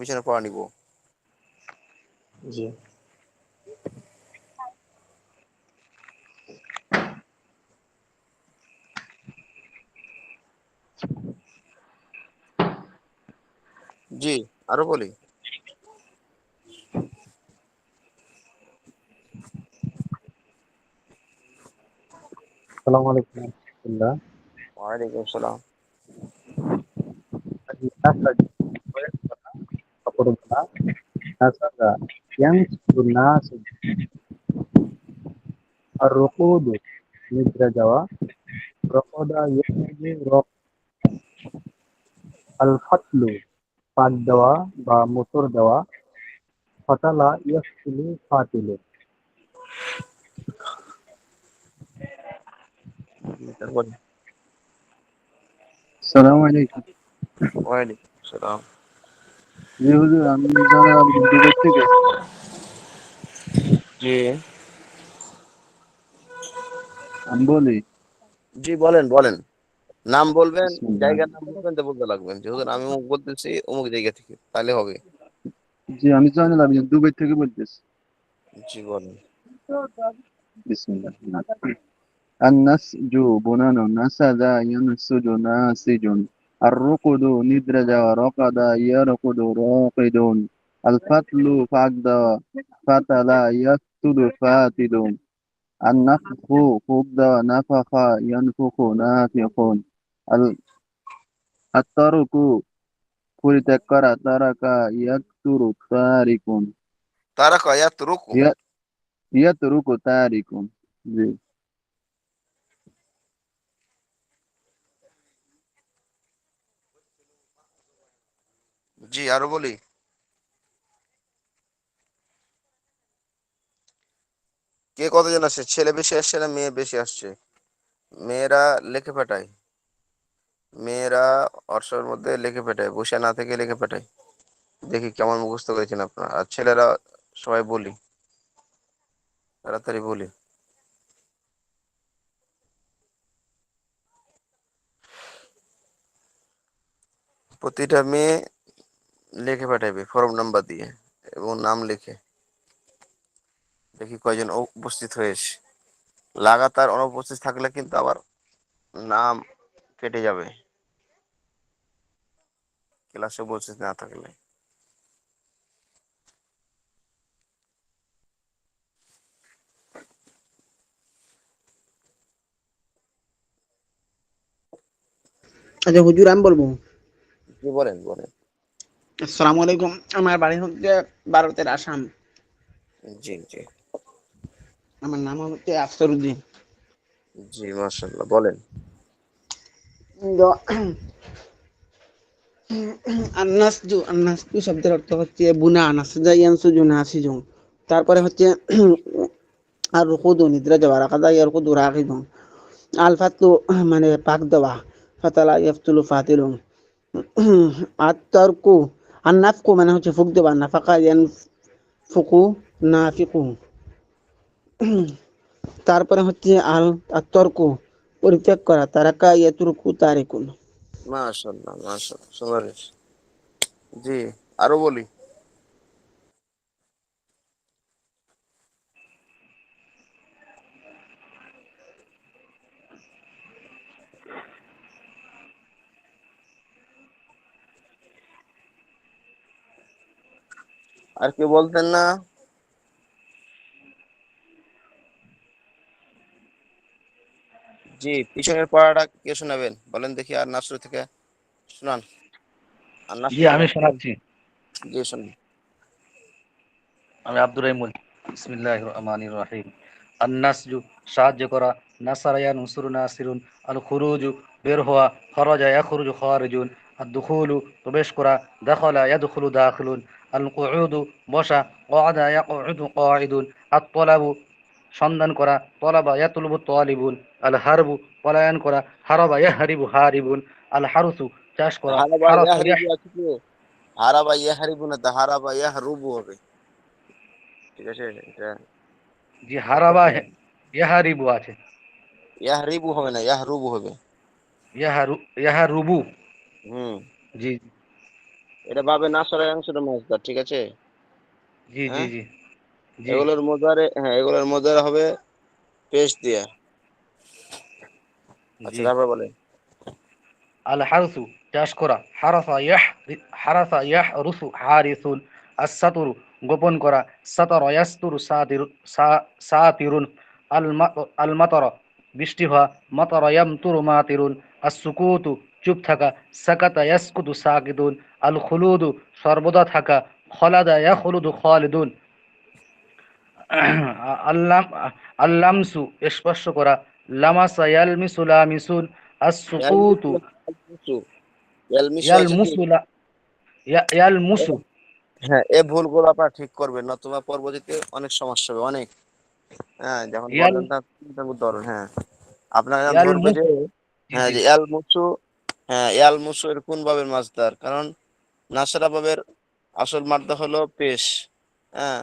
পিছনে পড়া নিব। জি। জি, আরো বলি। আসসালামু আলাইকুম ওয়া রাহমাতুল্লাহ। ওয়ালাইকুম আসসালাম। নাসাজা ইয়ানসুজু নাসু আর-রুকুদু নিদ্রা যাওয়া, রকদা ইয়ারকুদু আল-ফাতলু পাক দেওয়া বা মোচড় দেওয়া, ফাতালা ইয়াফতিলু ফাতিলু। তারপরে আসসালামু আলাইকুম। ওয়ালাইকুম আসসালাম। জি হুজুর, আমি জয়নাল আবেদীন দুবাই থেকে। জি আমি বলি, জি, বলেন বলেন। নাম বলবেন, বিসমিল্লাহ। জায়গার নাম বলবেন, তো বলতে লাগবেন যে হুজুর আমি অমুক বলতেছি অমুক জায়গা থেকে, তাহলে হবে। জি, আমি জয়নাল আবেদীন দুবাই থেকে বলতেছি। জি বলেন। বিসমিল্লাহ। আন-নাসজু বুনানো, নাসাজা ইয়ানসুজু নাসিজুন, আর-রুকুদু নিদ্রা যাওয়া, রকাদা ইয়ারকুদু রাকিদুন, আল-ফাতলু ফাঁক দেওয়া, ফাতালা ইয়াফতুলু ফাতিলুন, আন-নাফখু ফুঁক দেওয়া, নাফাখা ইয়ানফুখু নাফিখুন, আত-তারকু পরিত্যাগ করা, তারাকা ইয়াতরুকু তারিকুন, তারা কয়াত রুকু। ইয়াতরুকু তারিকুন। জি। জি, আরো বলি। কে কতজন আসছে? ছেলে বেশি আসছে না মেয়ে বেশি আসছে? মেয়েরা লিখে পাঠায়। মেয়েরা অর্শর মধ্যে লিখে পাঠায়, বসে না থেকে লিখে পাঠায়। দেখি কেমন মুখস্থ করেছেন আপনারা। আর ছেলেরা সবাই বলি, তাড়াতাড়ি বলি। প্রতিটা মেয়ে লিখে পাঠাবে ফর্ম নাম্বার দিয়ে এবং নাম লিখে। দেখি কয়জন উপস্থিত হয়েছে। লাগাতার অনুপস্থিত থাকলে কিন্তু আবার নাম কেটে যাবে, ক্লাসে উপস্থিত না থাকলে। আচ্ছা হুজুর, আমি বলবো। কি বলেন বলেন। আসসালামু আলাইকুম। আমার বাড়ি হচ্ছে ভারতের আসাম। জি জি আমার নাম হচ্ছে আফসর উদ্দিন। জি, মাশাআল্লাহ, বলেন। তো আন্নাসজু শব্দের অর্থ হচ্ছে বুনা, নাসজা ইয়ানসুজু নাসিজুন। তারপরে হচ্ছে আর রুকুদু নিদ্রা যাওয়া, রাকাদা ইয়ারকুদু রাকিদুন, আল ফাতলু মানে পাক দেওয়া, ফাতালা ইয়াফতুলু ফাতিলুন, আর তারকু আর নাফকু মানে হচ্ছে ফুক দেওয়া, নাফাকা ইয়ানফুকু নাফিকু। তারপরে হচ্ছে আল তর্ক পরিত্যাগ করা, তারাকা ইয়াতরুকু তারিকুন। মাশাআল্লাহ মাশাআল্লাহ, সুন্দর হয়েছে। জি, আরো বলি। আর কি বলতেন না? জি, পিছনের পড়াটা কে শোনাবেন বলেন দেখি, আর নাসরু থেকে শোনান। আর জি, নাসরু থেকে আমি শোনাচ্ছি। জি শুনুন। আমি আব্দুর রহিম বলছি। বিসমিল্লাহির রহমানির রহিম। আন-নাসজু সাহায্য করা, নাসারা ইয়ানসুরু নাসিরুন, আল খুরুজু বের হওয়া, খরাজা ইয়াখরুজু খারিজুন, আদ-দুখুলু প্রবেশ করা, দাখালা ইয়াদখুলু দাখিলুন, আল কুউদু বসা, ক্বাদা ইয়াকউদু কাঈদুন, আত-তালাবু সন্ধান করা, তলাবা ইয়াতলুবু তালিবুন, আল হারবু পলায়ন করা, হারাবা ইয়াহরিবু হারিবুন, আল হারসু চাষ করা, হারাবা হারাসা ইয়াহরিবু আছে তো, হারাবা ইয়াহরিবু না, তা হারাবা ইয়াহরুবু হবে। ঠিক আছে, এটা জি, নোট হারাবা করতে হবে। ইয়াহারিবু আছে। ইয়াহরিবু হবে না, ইয়াহরুবু হবে। ইয়াহারু ইয়াহারুবু। হুম। জি, এটা বাবে নাসরের অংশের মাসদার, ঠিক আছে? জি জি হ্যাঁ, জি জি এগুলোর মোজারে হবে পেশ দিয়ে। আচ্ছা, জি। তারপর বলে আল হারসু চাষ করা, হারাসা ইয়াহরুসু হারিসুন। আস-সাতরু গোপন করা, সাতারা ইয়াসতুরু সাতিরুন। আল মাতারা বৃষ্টি হওয়া, মাতারা ইয়ামতুরু মাতিরুন। আস-সুকুতু চুপ থাকা, সাকাতা ইয়াসকুতু সাকিতুন। আল খুলুদু সর্বদা থাকা, খলাদা ইয়াখলুদু খালিদুন। আল্লাম আল্লামসু স্পর্শ করা, লামাসা ইয়ালমিসু লামিসুন। আস-সুকুতু ইয়ালমিসু। ইয়ালমিসু আছে কি? ইয়ালমুসু ইয়ালমুসু। হ্যাঁ, এই ভুলগুলো আপনারা ঠিক করবেন, নতুবা পরবর্তীতে অনেক সমস্যা হবে, অনেক। হ্যাঁ, যখন ইয়াল বলবেন তখন ধরুন। হ্যাঁ, আপনারা যখন ধরবে যে ইয়ালমুসু। জি হ্যাঁ জি যে ইয়াল মুসু, হ্যাঁ ইয়াল মুসু এর কোন ভাবের মাসদার? কারণ নাসরা ভাবের আসল মাদ্দা হলো পেশ। হ্যাঁ,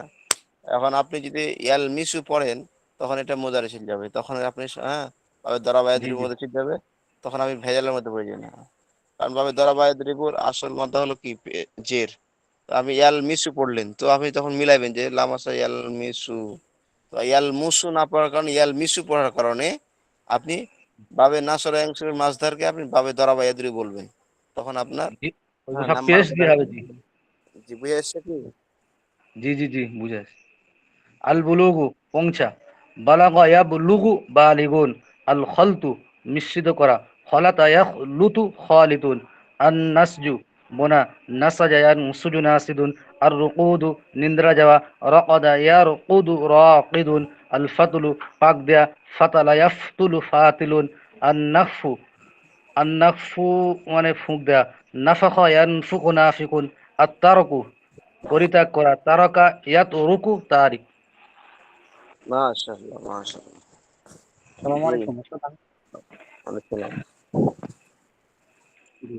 এখন আপনি যদি ইয়াল মিসু পড়েন তখন এটা মোজারে ছিল যাবে, তখন আপনি হ্যাঁ ভাবে জি দরাবায়াতির জি মধ্যে ছিল যাবে, তখন আপনি ভেজালের মধ্যে পড়ে যাবেন। কারণ ভাবে দরাবায়াতির আসল মাদ্দা হলো কি জের। তো আপনি ইয়াল মিসু পড়লেন, তো আপনি তখন মিলাইবেন যে লামাসা ইয়াল মিসু। তো ইয়াল মুসু না পড়ার কারণে ইয়াল মিসু পড়ার কারণে আপনি বাবে নাসরা অংশের মাছধারকে আপনি বাবে দরাবায়াদুরি বলবেন, তখন আপনার জি। ওইগুলো হ্যাঁ সব নাম্বার পেশ দিয়ে হবে। জি জি বুঝে আসছে কি? জি জি জি বুঝে আসছি। আল বুলুগু পৌঁছা, বালাগা ইয়াবলুগু বালিগুন। আল খলতু মিশ্রিত করা, খলাতা ইয়াখলুতু খালিতুন। আন নাসজু বোনা, নাসাজা ইয়ানসুজু নাসিদুন। আর রুকুদু নিদ্রা যাওয়া, রাকাদা ইয়ারকুদু রাকিদুন। আল ফাতলু পাক দেয়া, ফাতালা ইয়াফতুলু ফাতিলুন। আন নাফু, আন নাফু মানে ফুঁক দেয়া, নাফাখা ইয়ানফুকু নাফিকুন। আর তারকু পরিত্যাগ করা, তারকা ইয়াতরুকু তারিক। মাশাআল্লাহ, মাশাআল্লাহ। আসসালামু জি, আলাইকুম ওস্তাদ। অনেক সালাম। জি।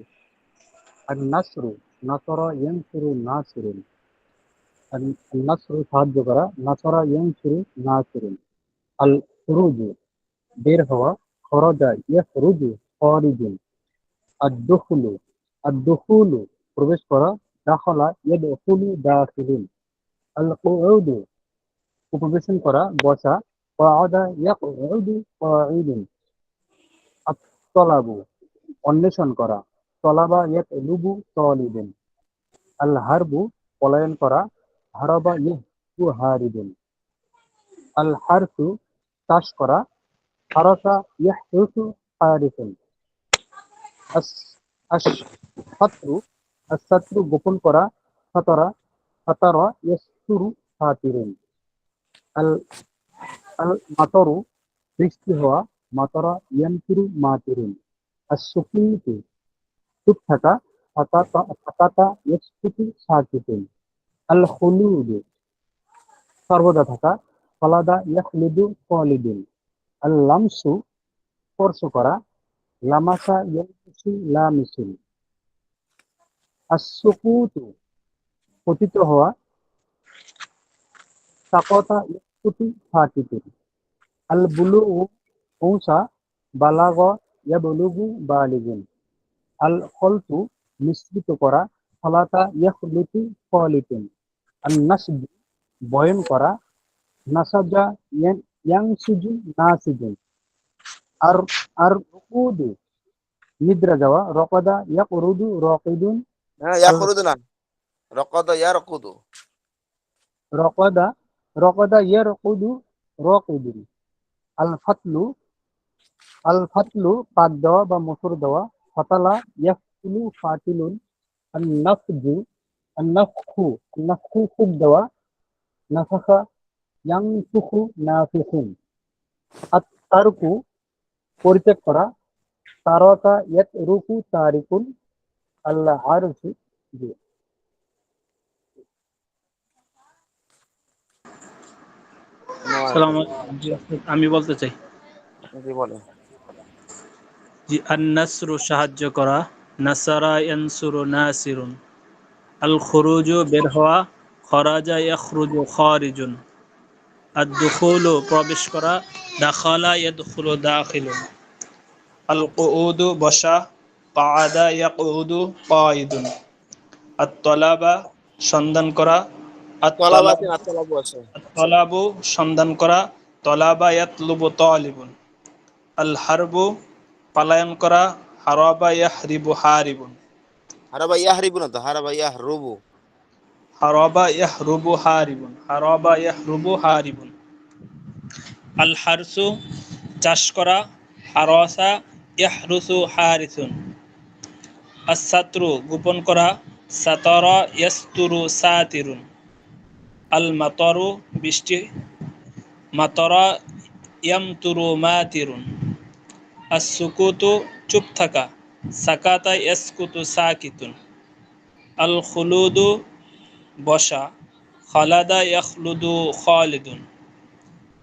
আর নাসরু, নাসরা ইয়ানসুরু নাসিরুন। আর নাসরু সাহায্য করা, নাসরা ইয়ানসুরু নাসিরুন। আল খুরুজু বের হওয়া, খরজা ইয়াখরুজু খারিজুন। আদ-দুখুলু, আদ-দুখুলু প্রবেশ করা, দাখালা ইয়াদখুলু দাখিলুন। আল-কুউদু উপবেশন করা, বসা, ক্বাআদা ইয়াকউদু ক্বাঈদুন। আত-তলাবু অন্বেষণ করা, তলাবা ইয়াতলুবু তালিবুন। আল-হারবু পলায়ন করা, হারাবা ইয়াহরুবু হারিবুন। আল-হারসু চাষ করা, হারাসা ইয়াহরুসু হারিসুন। আস আস-সাতরু, আস-সাতরু গোপন করা, সাতারা, সাতারা ইয়াসতুরু সাতিরুন। আল আল-মাতারু বৃষ্টি হওয়া, মাতারা ইয়ামতিরু মাতিরুন। আস-সুকুতু চুপ থাকা, সাকাতা ইয়াসকুতু সাকিতুন। আল-খুলুদু সর্বদা থাকা, খালাদা ইয়াখলুদু খালিদুন। আল-লামসু স্পর্শ করা, লামাসা ইয়ালমিসু লামিসুন। আস-সুকুতু পতিত হওয়া, সাকাতা ইয়াসকুতু সাকিতুন। আল-বুলুগু পৌঁছা, বালাগা ইয়াবলুগু বালিগুন। আল-খলতু মিশ্রিত করা, খলাতা ইয়াখলুতু খালিতুন। আন-নাসজু বয়ন করা, নাসাজা ইয়ানসুজু নাসিজুন। আর আর রুকুদু নিদ্রা যাওয়া, রকাদা ইয়াকরুদু রাকিদুন। হ্যাঁ, আল ইয়াকুরুদু না, রকাদা ইয়ারকুদু। রকাদা রকাদা ইয়ারকুদু রাকিদুন। আল ফাতলু আল ফাতলু পাক দেওয়া বা মোচড় দেওয়া, ফাতালা ইয়াফতুলু ফাতিলুন। আন নাফজু আন নাফখু ফুঁক দেওয়া, নাফাখা ইয়ানফুখু নাফিখুন। আত তারকু পরিত্যাগ করা, তারাকা ইয়াতরুকু তারিকুন। আল্লাহ আরশি। জি। সালাম মাশাআল্লাহ, আলাইকুম। জি মাশাআল্লাহ। ওস্তাদ, আমি বলতে চাই। জি বলেন। জি, আন-নাসরু সাহায্য করা, নাসারা ইয়ানসুরু নাসিরুন। আল খুরুজু বের হওয়া, খরাজা ইয়াখরুজু খারিজুন। আদ-দুখুলু প্রবেশ করা, দাখালা ইয়াদখুলু দাখিলুন। আল কুউদু বসা, ক্বাআদা ইয়াকউদু ক্বাঈদুন। আত-তলাবা সন্ধান করা, তলাব আছে না তলাবু আছে? আত-তলাবু সন্ধান করা, তলাবা ইয়াতলুবু তালিবুন। আল হারবু পালায়ন করা, হারাবা ইয়াহরিবু হারিবুন। হারাবা ইয়াহরিবু না তো, হারাবা ইয়াহরুবু। হারাবা ইয়াহরুবু হারিবুন, হারাবা ইয়াহরুবু হারিবুন। আল হারসু চাষ করা, হারাসা ইয়াহরুসু হারিসুন। আস-সাতরু গোপন করা, সাতারা ইয়াসতুরু সাতিরুন। আল মাতারু বৃষ্টি, মাতারা ইয়ামতুরু মাতিরুন। আস-সুকুতু চুপ থাকা, সাকাতা ইয়াসকুতু সাকিতুন। আল খুলুদু বসা, খালাদা ইয়াখলুদু খালিদুন।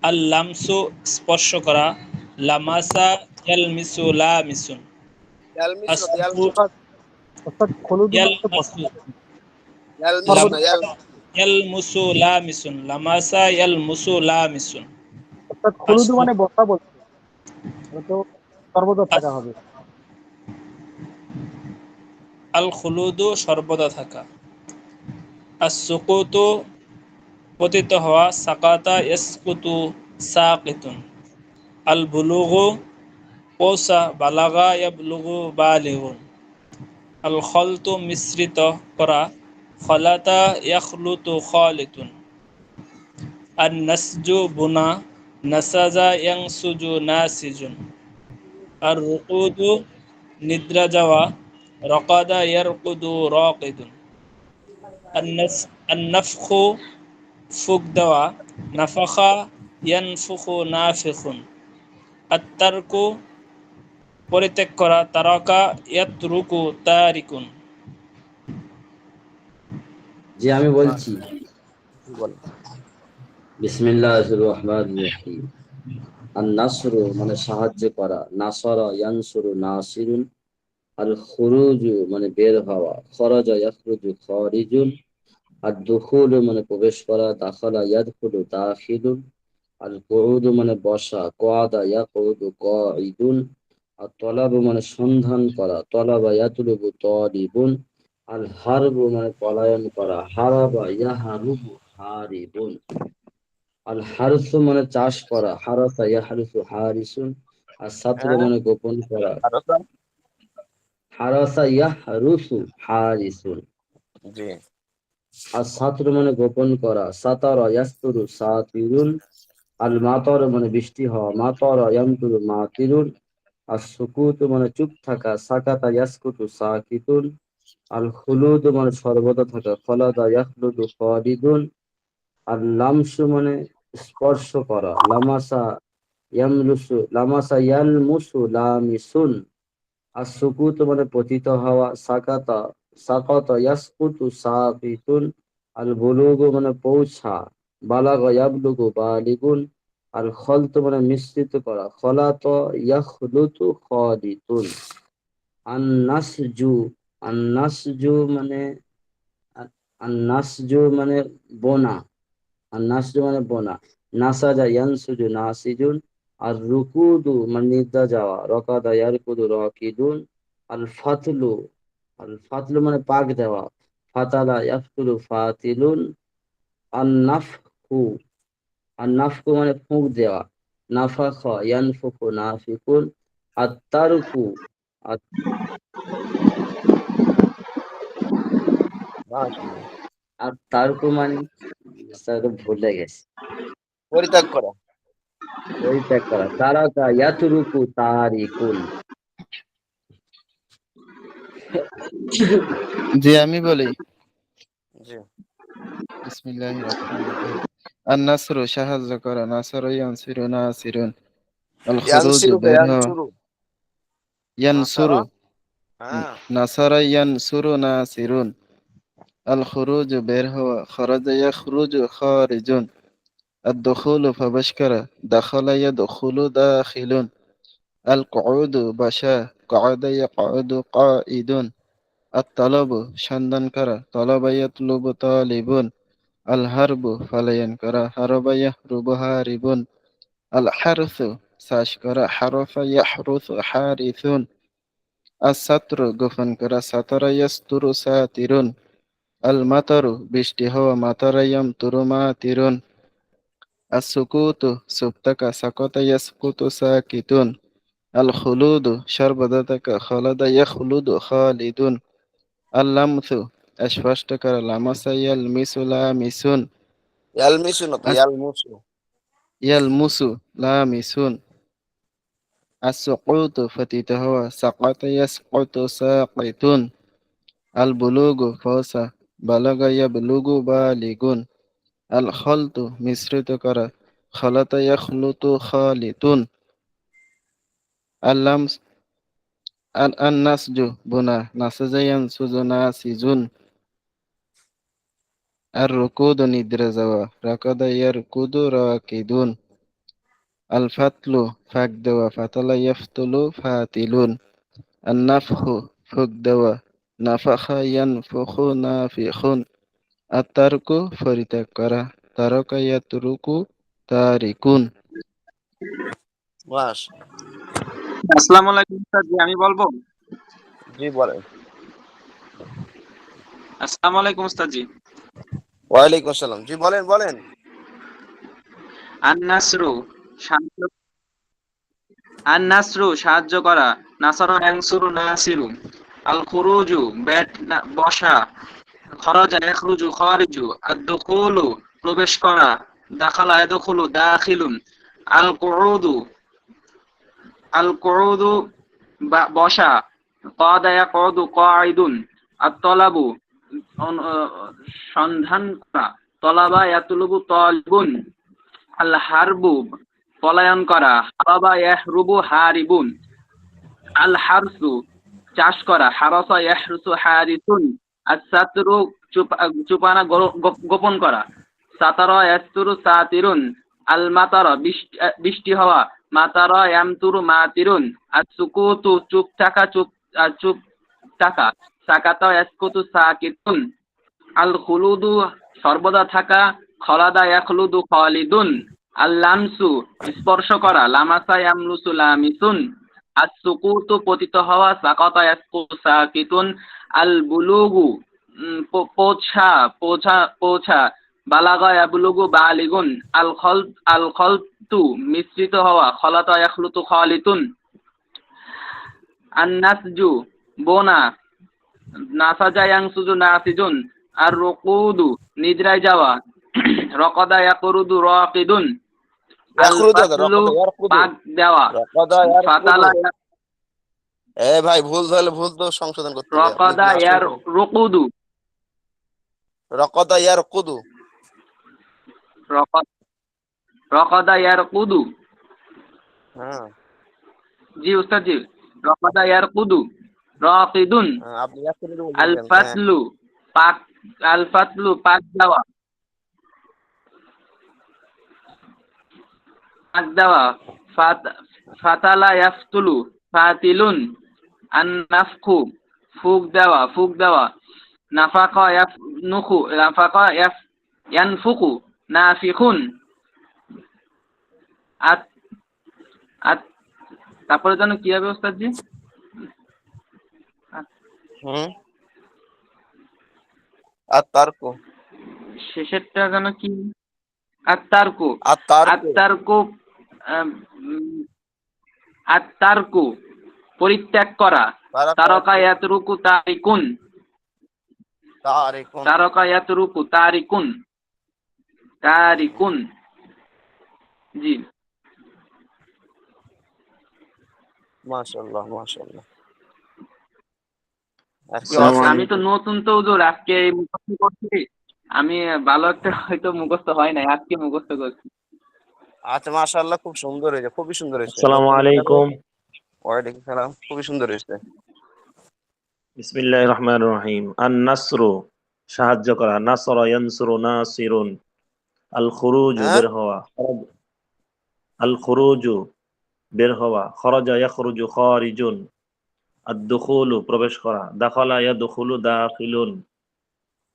আল লামসু স্পর্শ করা, লামাসা ইয়ালমিসু লামিসুন। ইয়ালমিসু না তো, আস-সাতরু ইয়ালমিসু। অর্থাৎ খলুদু মানে তো বসা। ইয়ালমাসু, ইয়ালমিসু না, ইয়ালমুসু লামিসুন, লামাসা ইয়ালমুসু লামিসুন। অর্থাৎ খলুদু আস- মানে বসা বলছে, এটা তো সর্বদা থাকা আস- হবে। আল খুলুদু সর্বদা থাকা। আস-সুকুতু পতিত হওয়া, সাকাতা ইয়াসকুতু সাকিতুন। আল বুলুগু পৌঁছা, বালাগা ইয়াবলুগু বালিগুন। আল খলতু মিশ্রিত করা, খলাতা ইয়াখলুতু খালিতুন। আর নাসজু বুনা, নাসাজা ইয়াংসুজু নাসিজুন। আর রুকুদু নিদ্রা যাওয়া, রকাদা ইয়ারকুদু রাকিদুন। আর নাফখু ফুক দেওয়া, নাফাখা ইয়ানফুখু নাফিখুন। আর তারকু পরিত্যাগ করা, তারাকা ইয়াতরুকু তারিকুন। জি আমি বলছি। বলেন। বিসমিল্লাহির রহমানির রহিম। আন-নাসরু মানে সাহায্য করা, নাসারা ইয়ানসুরু নাসিরুন। আল খুরুজু মানে বের হওয়া, খরাজা ইয়াখরুজু খারিজুন। আদ-দুখুলু মানে প্রবেশ করা, দাখালা ইয়াদখুলু দাখিলুন। আল কুউদু মানে বসা, কআদা ইয়াকুদু কাঈদুন। আত-তলাবু মানে সন্ধান করা, তলাবা ইয়াতলুবু তালিবুন। আল হারবু মানে পলায়ন করা, হারাবা ইয়াহারুবু হারিবুন। আল হারসু মানে চাষ করা, হারাসা ইয়াহরুসু হারিসুন। আর সাতরু হ্যাঁ, মানে গোপন করা, হারাসা। হারাসা ইয়াহরুসু হারিসুন। জি। আর সাতরু মানে গোপন করা, সাতারা ইয়াস্তুরু সাতিরুন। আল মাতর মানে বৃষ্টি হওয়া, মাতরা ইয়ামতুরু মাতিরুন। আর সুকুত মানে চুপ থাকা, সাকাতা ইয়াসকুতু সাকিতুন। আল খুলুদ মানে সর্বদা থাকা, খলাদা ইয়াখলুদু খালিদুন। আর লামসু মানে স্পর্শ করা, লামাসা ইয়ামলুসু, লামাসা ইয়ালমুসু লামিসুন। আর সুকুত মানে পতিত হওয়া, সাকাতা সাকাতা ইয়াসকুতু সাকিতুন। আল বুলুগু মানে পৌঁছা, বালাগা ইয়াবলুগু বালিগুন। আর খলতু মানে মিশ্রিত করা, খলাত ইয়াখলুতু খালিতুন। আন-নাসজু, আন-নাসজু মানে আন-নাসজু মানে বোনা, আর নাসজু মানে বোনা, নাসাজা ইয়ানসুজু নাসিজুন। আর রুকুদু মানে নিদ্রা যাওয়া, রকাদা ইয়ারকুদু রাকিদুন। আল ফাতলু, আল ফাতলু মানে পাক দেওয়া, ফাতালা ইয়াফতুলু ফাতিলুন। আন নাফখু, আর নাফখু মানে ফুঁক দেওয়া, নাফাখা ইয়ানফুখু নাফিকুন। আর তারকু, আর মাশাআল্লাহ। আর তারকু মানে স্যার ভুলে গেছে, পরিত্যাগ করা। পরিত্যাগ করা, তারাকা ইয়াতরুকু তারিকুন। জি আমি বলি। জি। বিসমিল্লাহির রহমানির রহিম। আন-নাসরু সাহায্য করা, নাসারা ইয়ানসিরু নাসিরুন। আল খুরুজু ইয়ানসিরু বের হওয়া, ইয়ানসুরু। নাসারা। ইয়ানসুরু হ্যাঁ। নাসারা ইয়ানসুরু নাসিরুন। আল খুরুজু বের হওয়া, খরাজা ইয়াখরুজু খারিজুন। আদ-দুখুলু প্রবেশ করা, দাখালা ইয়াদখুলু দাখিলুন। আল কুউদু বসা, কআদা ইয়াকউদু কাঈদুন। আত-তালাবু সন্ধান করা, তালাবা ইয়াতলুবু তালিবুন। আল হারবু পলায়ন করা, হারাবা ইয়াহরুবু হারিবুন। আল হারসু চাষ করা, হারাসা ইয়াহরুসু হারিসুন। আস-সাতরু গোপন করা, সাতারা ইয়াসতুরু সাতিরুন। আল মাতারু বৃষ্টি হওয়া, মাতারা ইয়ামতুরু মাতিরুন। আসসুকুতু চুপ থাকা, সাকাতা ইয়াসকুতু সাকিতুন। আল খুলুদু সর্বদা থাকা, খালাদা ইয়াখলুদু খালিদুন। আল লামসু স্পষ্ট করা, লামাসা ইয়ালমিসু লামিসুন। ইয়ালমিসু না তো, আস ইয়ালমুসু। ইয়ালমুসু লামিসুন। আসসুকুতু পতিত হওয়া, সাকাতা ইয়াসকুতু সাকিতুন। আল বুলুগু ফসা, বালাগা ইয়াবলুগু বালিগুন। আল খলতু মিশ্রিত করা, খলাতা ইয়াখলুতু খালিতুন। আল লামস আন নাসজু বুনা, নাসাজা ইয়ানসুজু নাসিজুন। আর রুকুদু নিদ্রা যাওয়া, রাকাদা ইয়ারকুদু রাকিদুন। আল ফাতলু ফাঁক দেওয়া, ফাতালা ইয়াফতুলু ফাতিলুন। আন নাফখু ফুঁক দেওয়া, নাফাখা ইয়ানফুখু নাফিখুন। আর তারকু পরিত্যাগ করা, তারকা ইয়াতরুকু তারিকুন। বাস। আসসালামু আলাইকুম স্যার জি, আমি বলবো। জি বলেন। আসসালামু আলাইকুম উস্তাদ জি। ওয়ালাইকুম আসসালাম। জি বলেন বলেন। আন-নাসরু সাহায্য, আন-নাসরু সাহায্য করা, নাসারা ইয়ানসুরু নাসিরু। আল-খুরুজু বসা, খরাজা ইয়াখরুজু খারিজু। আদ-দুখুলু প্রবেশ করা, দাখালা ইয়াদখুলু দাখিলুন। আল-কুউদু আল-কুউদু বসা, কাদা ইয়াকুদু কাঈদুন। আত-তলাবু সন্ধান করা, তলাবা ইয়াতলুবু তালিবুন। আল-হারবু পলায়ন করা, হারাবা ইয়াহরুবু হারিবুন। আল-হারসু চাষ করা, হারাসা ইয়াহরুসু হারিসুন। আস-সাতরু চুপানা গোপন করা, সাতারা ইয়াসতুরু সাতিরুন। আল-মাতারা বৃষ্টি হওয়া, মাতারা ইয়ামতুরু মাতিরুন। আস-সুকুতু চুপ থাকা, সাকাতা ইয়াসকুতু সাকিতুন। আল-খুলুদু সর্বদা থাকা, খলাদা ইয়াখলুদু খালিদুন। আল-লামসু স্পর্শ করা, লামাসা ইয়ামলুসু লামিসুন। আস-সুকুতু পতিত হওয়া, সাকাতা ইয়াসকুতু সাকিতুন। আল-বুলুগু পৌঁছা, বালাগা ইয়াবলুগু বালিগুন। আল-খলতু মিশ্রিত হওয়া, খলাতা ইয়াখলুতু খালিতুন। আন-নাসজু বোনা, নাসাজা ইয়ানসুজু নাসিজুন। আর রুকুদু নিদ্রায় যাওয়া, রকাদা ইয়াকুরুদু রাকিদুন। আল ফাতলু পাক দেওয়া, ফাতালা ভাই ভুল হলে ভুল তো সংশোধন করতে হবে। রকাদা ইয়ারকুদু, রকাদা ইয়ারকুদু। রকাদা ইয়ারকুদু। হ্যাঁ জি উস্তাদ জি। রকাদা ইয়ারকুদু রাকিদুন। আপনি ইয়ারকুদু বলছেন। আল ফাতলু পাক, আল ফাতলু পাক দেওয়া, ফাতালা ইয়াফতুলু ফাতিলুন। আন নাফখু ফুক দেওয়া, নাফাকা ইয়ানফুকু নাফিখুন। তারপরে যেন কি হবে ওস্তাদ জি? আর তারকু শেষেরটা যেন কি? আত্তারকু আত্তারকু পরিত্যাগ করা, তারকা ইয়াতরুকু তারিকুন। তারকা ইয়াতরুকু তারিকুন। জি মাশাআল্লাহ মাশাআল্লাহ। আমি তো নতুন তো হুজুর, আজকে মুখস্থ করছি। আমি ভালো একটা হয়তো মুখস্থ হয় নাই, আজকে মুখস্থ করছি। আচ্ছা মাশাআল্লাহ, খুব সুন্দর হয়েছে, খুবই সুন্দর হয়েছে। আসসালামু আলাইকুম। ওয়ালাইকুম সালাম। খুবই সুন্দর হয়েছে। বিসমিল্লাহির রহমানির রহিম। আন-নাসরু সাহায্য করা, নাসরা ইয়ানসুরু নাসিরুন। আল খুরুজু বের হওয়া, আল খুরুজু বের হওয়া, খরাজা ইয়াখরুজু খারিজুন। আদ-দুখুলু প্রবেশ করা, দাখালা ইয়াদখুলু দাখিলুন।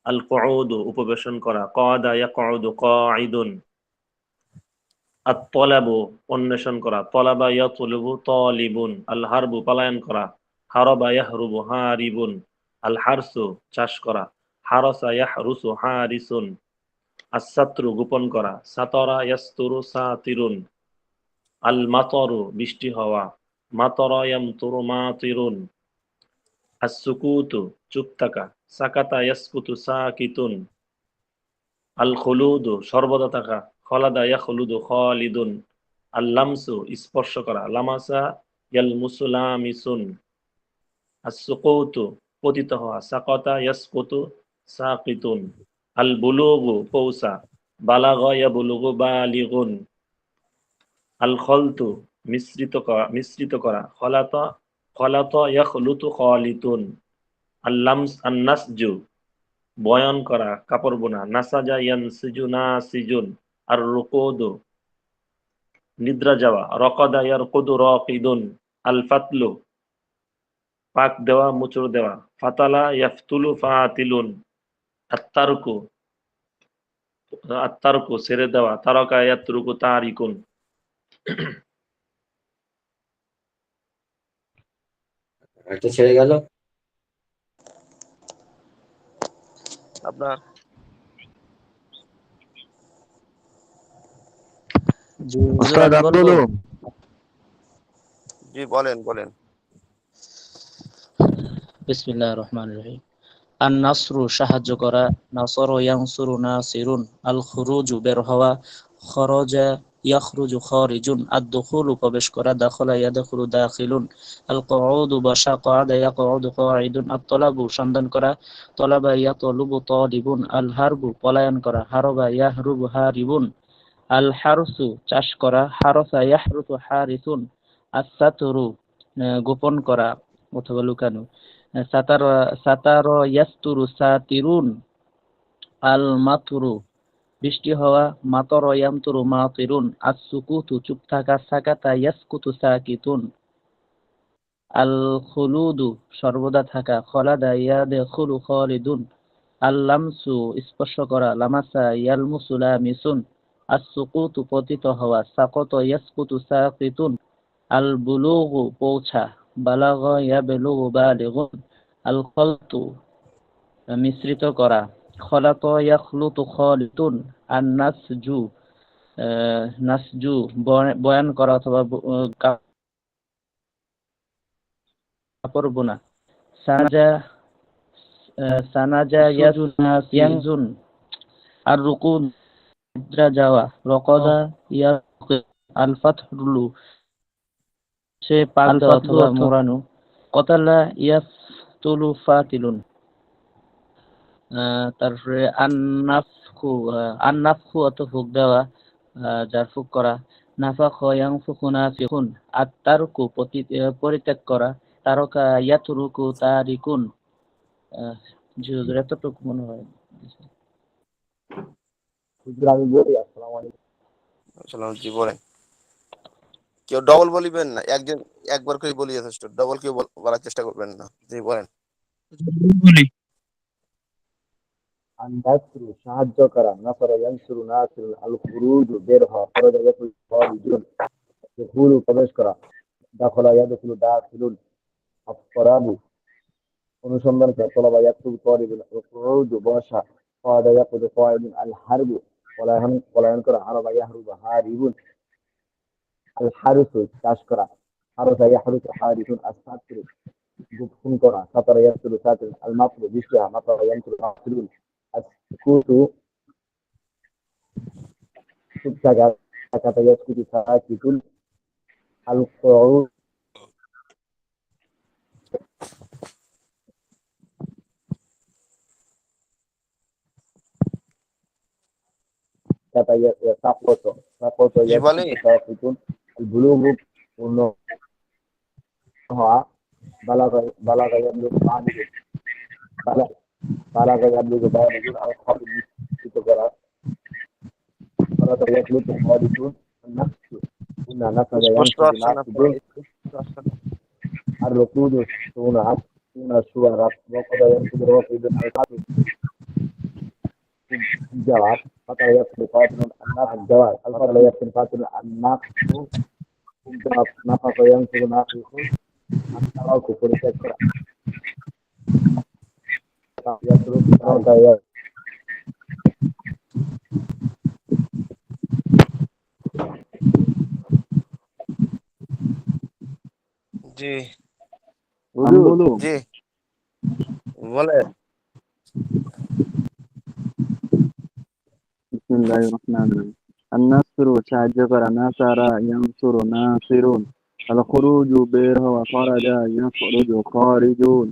আল কুউদু উপবেশন করা, কাদা ইয়াকুদু কাঈদুন। আত-তলাবু অন্বেষণ করা, তলাবা ইয়াতলুবু তালিবুন। আল হারবু পলায়ন করা, হারাবা ইয়াহরুবু হারিবুন। আল হারসু চাষ করা, হারাসা ইয়াহরুসু হারিসুন। আস-সাতরু গোপন করা, সাতারা ইয়াসতুরু সাতিরুন। আল মাতরু বৃষ্টি হওয়া, মাতরা ইয়ামতুরু মাতিরুন। আস-সুকুতু চুপ থাকা, সাকাতা ইয়াসকুতু সাকিতুন। আল খুলুদু সর্বদা থাকা, খলাদা ইয়াখলুদু খালিদুন। আল লামসু স্পর্শ করা, লামাসা ইয়ালমুসু লামিসুন। আস-সুকুতু পতিত হওয়া, সাকাতা ইয়াসকুতু সাকিতুন। আল বুলুগু পৌঁছা, বালাগা ইয়াবলুগু বালিগুন। আল খলতু মিশ্রিত করা, খলাতা ইয়াখলুতু খালিতুন। আল লামস আন-নাসজু বয়ন করা, কাপড় বোনা, নাসাজা ইয়ানসিজু নাসিজুন। আর রুকুদু নিদ্রা যাওয়া, রকাদা ইয়ারকুদু রাকিদুন। আল ফাতলু পাক দেওয়া, মুচড় দেওয়া, ফাতালা ইয়াফতুলু ফাতিলুন। আত্তারকু আত্তারকু ছেড়ে দেওয়া, তারাকা ইয়াতরুকু তারিকুন। একটা ছেড়ে গেল। আপনার জি হুজুর আমি বলবো। জি বলেন বলেন। বিসমিল্লাহির রহমানির রহিম। আন নাসরু সাহায্য করা, নাসর ইয়ানসুরু নাসিরুন। আল খুরুজু বের হওয়া, খরজা ইয়াখরুজু খারিজুন। আদ দুখুলু প্রবেশ করা, দাখলা ইয়াদখুলু দাখিলুন। আল কুউদু বসা, ক্বাদা ইয়াকউদু কাঈদুন। আত তলাবু সন্ধান করা, তলাবা ইয়াতলুবু তালিবুন। আল হারবু পলায়ন করা, হারবা ইয়াহরুবু হারিবুন। আল হারসু চাষ করা, হারসা ইয়াহরুসু হারিসুন। আস-সাতরু গোপন করা অথবা লুকানো, সাতার ইয়াস্তুরু সাতিরুন। আল মাতুরু বৃষ্টি হওয়া, মাতর ইয়ামতুরু মাতিরুন। আস-সুকুতু চুপ থাকা, সাকাতা ইয়াসকুতু সাকিতুন। আল খুলুদু সর্বদা থাকা, খলাদা ইয়াদখুলু খালিদুন। আল লামসু স্পর্শ করা, লামাসা ইয়ালমুসু লামিসুন। আস-সুকুতু পতিত হওয়া, সাকত ইয়াসকুতু সাকিতুন। আল বুলুগু পৌঁছা, বালাগা ইয়াবলুগু বালিগুন। আল খলতু মিশ্রিত করা, খলাত ইয়াখলুতু খালিতুন। আন নাসজু নাসজু বয়ান করা অথবা কাপড় বোনা। সানাজা ইয়ানজুন। আর রুকুদ নিদ্রা যাওয়া, রকদা ইয়াকিদ। আল ফাতহু সে পাক দেওয়া অথবা মোড়ানো, কতালা ইয়াফতুলু ফাতিলুন। তারপরে আন্নাফখু অত ফুক দেওয়া, যার ফুক করা। নাফাখ ইয়ানফুখু নাফিখুন। আত-তারকু পরিত্যাগ করা, তারকা ইয়াতরুকু তারিকুন। জি হুজুর এতটুকু মনে হয়। আমি বলি আসসালামু আলাইকুম। আসসালাম, জি বলেন। কেউ ডবল বলিবেন না, একজন একবার করে বলি যথেষ্ট, ডবল কেউ বলার চেষ্টা করবেন না। জি বলেন। আন-নাসরু সাহায্য করা, নাসরা ইয়ানসুরু নাসিরুন। আল খুরুজু বের হওয়া, খরাজা ইয়াখরুজু খারিজুন। দুখুলু প্রবেশ করা, দাখলা ইয়াদখুলু দাখিলুন। আত-তলাবু অনুসন্ধান করা, তলাবা ইয়াতলুবু তালিবুন। আল কুউদু বসা, ক্বাদা ইয়াকুদু কাঈদুন। আল হারবু পলায়ন করা, হারাবা ইয়াহরুবু হারিবুন। আল হারসু চাষ করা, হারসা ইয়াহরুসু হারিসুন। আস-সাতরু গোপন করা, সাতারা ইয়াসতুরু সাতিরুন। আল মাতরু বৃষ্টি হওয়া, মাতারা ইয়ামতুরু মাতিরুন। আস-সুকুতু চুপ থাকা, সাকাতা ইয়াসকুতু সাকিতুন। আল কুউদ সাকাতা সাকত জি বলে। ইয়াসকুতু সাকিতুন। আল বুলুগু পূর্ণ হওয়া, বালাগা ইয়াবলুগু বালিগুন। বালাগা ইয়াবলুগু বালিগুন। আল খালিদ মিশ্রিত করা, খলাতা ইয়াখলুতু খালিদুন। আন নাসজু নাসাজা স্পষ্ট ইয়ানসুজু আসছে না, নাসিজুন। আর রকুদু শুয়া, রকদা ইয়ানসুজু রাকিদুন। আল ফাতহু الجواب قطع يقتل قاتل الناقة الجواب الفضل يقتل قاتل الناقة الجواب نقص ينصر ناقص التراك فرشة يترك ترك يترك জি আমি বলু জি বলে। বিসমিল্লাহির রহমানির রহিম আন-নাসরু সাহায্য করা নাসারা ইয়ানসুরু নাসিরুন আল খুরুজু বের হওয়া খরাজা ইয়াখরুজু খারিজুন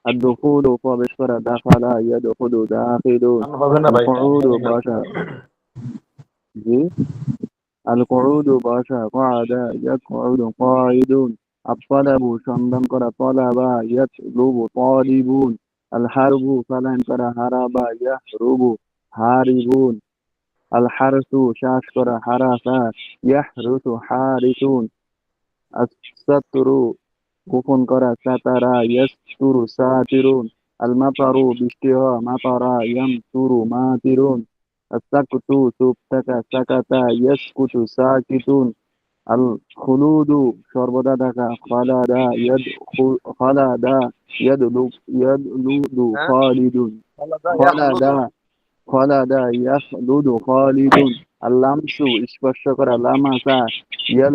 আদ-দুখুলু প্রবেশ করা দাখালা ইয়াদখুলু দাখিলুন টান হবে না আল ভাই, টান কুউদু হবে না। বসা জি আল কুউদু বসা ক্বাদা ইয়াকউদু কাঈদুন আত-তালাবু সন্ধান করা তালাবা ইয়াতলুবু তালিবুন আল হারবু পলায়ন করা হারাবা ইয়াহরুবু হারিবুন আল হারসু চাষ করা হারাসা ইয়াহরুসু হারিসুন আস-সাতরু গোপন করা সাতারা ইয়াসতুরু সাতিরুন আল মাতারু বৃষ্টি হওয়া মাতারা ইয়ামতুরু মাতিরুন আস-সাকতু চুপ থাকা সাকাতা ইয়াসকুতু সাকিতুন আল খুলুদু সর্বদা থাকা খালাদা ইয়াদলুদু হ্যাঁ খালিদুন খালাদা খালাদা ইয়াখলুদু। খালাদা ইয়াখলুদু খালিদুন আল্লামসু স্পর্শ করা লামাসা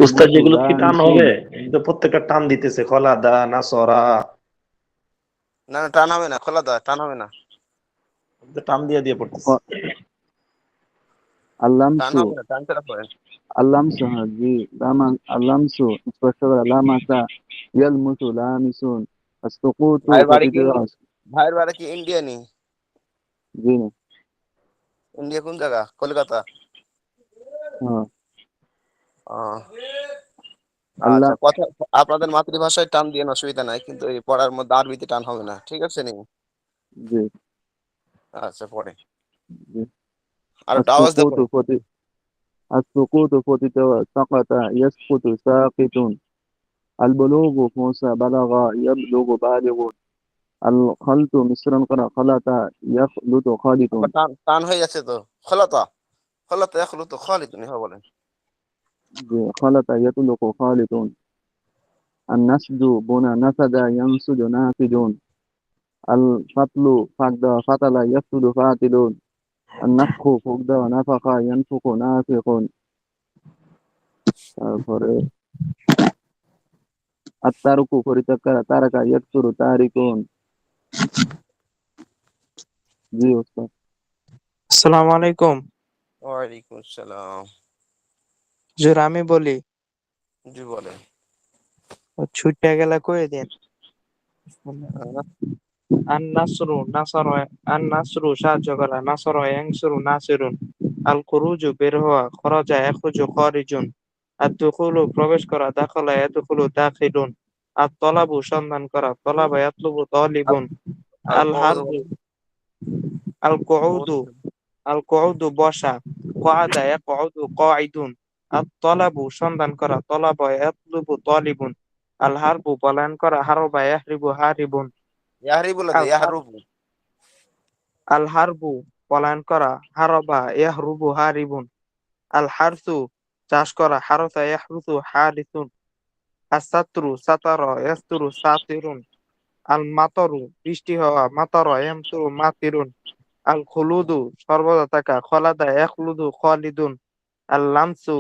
উস্তাদ, ইয়ালমুসু যেগুলো কি টান লামিসুন হবে? এই তো প্রত্যেকটা টান দিতেছে, খলা দা নাসরা। না না টান হবে না, খোলাদা টান হবে না, টান দিয়ে দিয়ে পড়তেছে। খ- টান আল্লামসু হবে না, টান ছাড়া পড়েন। আল্লামসু হ্যাঁ, জি আল্লামসু স্পর্শ করা লামাসা ইয়ালমুসু লামিসুন আস-সুকুতু ভাইয়ের বাড়ি পতিত কি, হওয়া ভাইয়ের বাড়ি কি ইন্ডিয়া নি? জি না ইন্ডিয়া কোন জায়গা? কলকাতা। হ্যাঁ আহ, আল্লাহ আচ্ছা কথা, আপনাদের মাতৃভাষায় টান দিয়ে অসুবিধা নাই, কিন্তু এই পড়ার মধ্যে আরবিতে টান হবে না, ঠিক আছে নি? জি আচ্ছা পড়ে জি আর একটু আওয়াজ দিয়ে আস-সুকুতু পড়েন। পতি আস-সুকুতু পতিত হওয়া সাকাতা ইয়াসকুতু সাকিতুন আল-বুলুগু পৌঁছা বালাগা ইয়াবলুগু বালিগুন আল-খালতু মিশ্রণ করা খালাতা ইয়াখলুতু খালিতুন আবার টান টান হয়ে যাচ্ছে তো, খোলাতা খোলাতা ইয়াখলুতু খালিদুন, এভাবে বলেন। জি খালাতা ইয়াতলুকু খালিতুন আন-নাসজু বুনা নাসাজা ইয়ানসুজু নাসিজুন আল-ফাতলু ফাঁক দেওয়া ফাতালা ইয়াফতুলু ফাতিলুন আন-নাফখু ফুঁক দেওয়া নাফাখা ইয়ানফুখু নাফিখুন তারপরে আত-তারুকু পরিত্যাগ করা তারাকা ইয়াকসুরু তারিকুন জি ওস্তাদ আসসালামু আলাইকুম। ওয়ালাইকুম আসসালাম। হুজুর আমি বলি, জি বলেন। ছুটে গেলে কয়ে দিন। আহ, আন-নাসরু নাসারা, আন-নাসরু সাহায্য করা, নাসারা ইয়ানসুরু নাসিরুন, আল খুরুজু বের হওয়া, খরাজা ইয়াখরুজু খারিজুন, আদ-দুখুলু প্রবেশ করা, দাখালা ইয়াদখুলু দাখিলুন, আত-তালাবু সন্ধান করা, তালাবা ইয়াতলুবু আল তালিবুন, আল আল কওদ হারবু বলেন। আল কওদ কুউদু, বলেন। আল কুউদু বসা, ক্বাদা ইয়াকউদু কাঈদুন, আত-তালাবু সন্ধান করা, তালাবা ইয়াতলুবু তালিবুন, আল হারবু পলায়ন করা, হারবা ইয়াহরিবু হারিবুন, ইয়াহরিবু না দে, আল হার ইয়াহরুবু। আল হারবু পলায়ন করা, হারবা ইয়াহরুবু হারিবুন, আল হারসু চাষ করা, হারসা ইয়াহরুসু হারিসুন, আস-সাতরু সাতারা ইয়াসতুরু সাতিরুন, আল মাতরু বৃষ্টি হওয়া, মাতারা ইয়ামতুরু মাতিরুন, আল খুলুদু সর্বদা থাকা, খলাদা ইয়াখলুদু খালিদুন, আল লামসু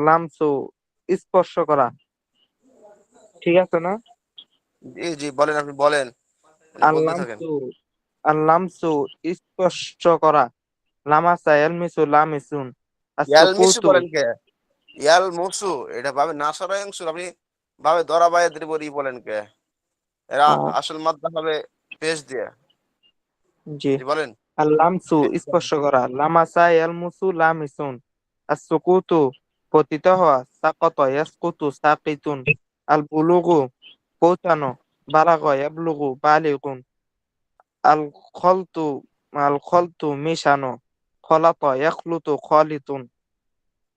লামসু স্পর্শ করা। ঠিক আছে না? জি জি বলেন, আপনি বলেন, মানে আল বলতে থাকেন। লামসু আল লামসু স্পর্শ করা, লামাসা ইয়ালমিসু লামিসুন, ইয়ালমিসু as-সুকুতু বলেন কে? ইয়াল মুসু, এটা ভাবে নাসরায়াংসু, আপনি ভাবে দরাবায়াতের বলি বলেন কে? এরা আহ, আসল মাদ্দা হবে পেশ দিয়ে। জি জি বলেন। আল লামসু পেশ দিয়ে। স্পর্শ করা, লামাসা ইয়ালমুসু লামিসুন, as-সুকুতু পতিত হওয়া, সাকাতা ইয়াসকুতু সাকিতুন, আল বুলুগু পৌঁছানো, বালাগা ইয়াবলুগু বালিগুন, আল খলতু আল খলতু মিশানো, খলাতা ইয়াখলুতু খালিতুন,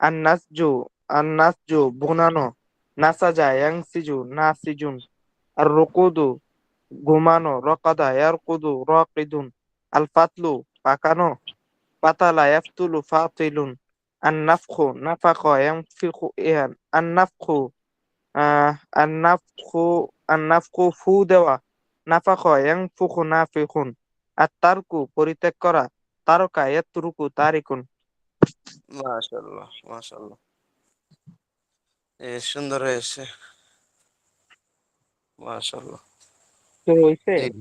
আন নাসজু আন নাসজু বুনানো, নাসাজা ইয়ানসিজু নাসিজুন, আর রুকুদু ঘুমানো, রকাদা ইয়ারকুদু রাকিদুন, আল ফাতলু পাকানো, ফাতালা ইয়াফতুলু ফাতিলুন, আন নাফখু নাফাখা ইয়ানফিখু ইহান, আন নাফখু আহ আন নাফখু আন নাফখু ফু দেওয়া, নাফাখা ইয়ানফুখু নাফিখুন, আর তারকু পরিত্যাগ করা, তারকা ইয়াতরুকু তারিকুন। মাশাআল্লাহ মাশাআল্লাহ, সুন্দর হয়েছে, মাশাআল্লাহ। শুরু হইছে? জি,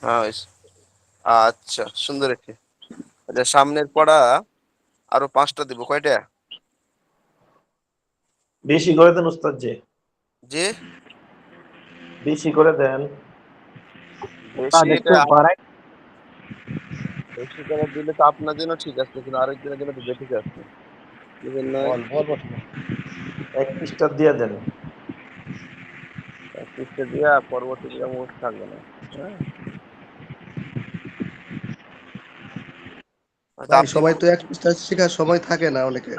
হ্যাঁ হয়েছে। আচ্ছা, সুন্দর হয়েছে। আচ্ছা, সামনের পড়া আরো 5টা দিব, কয়টা? বেশি করে দেন উস্তাদ জি, জি, বেশি করে দেন। বেশি একটু এটা বাড়াই। বেশি করে দিলে তো আপনার জন্য ঠিক আছে, কিন্তু আরেকজনের জন্য তো ঠিক আছে, বুঝলেন না? এক পৃষ্ঠা দিয়ে দেন। পৃষ্ঠে দিয়া পরবর্তী দিকে মুখ থাকবে না। হ্যাঁ, আচ্ছা, ভাই আপনি সবাই তো এক পৃষ্ঠা শেখার সময় থাকে না অনেকে।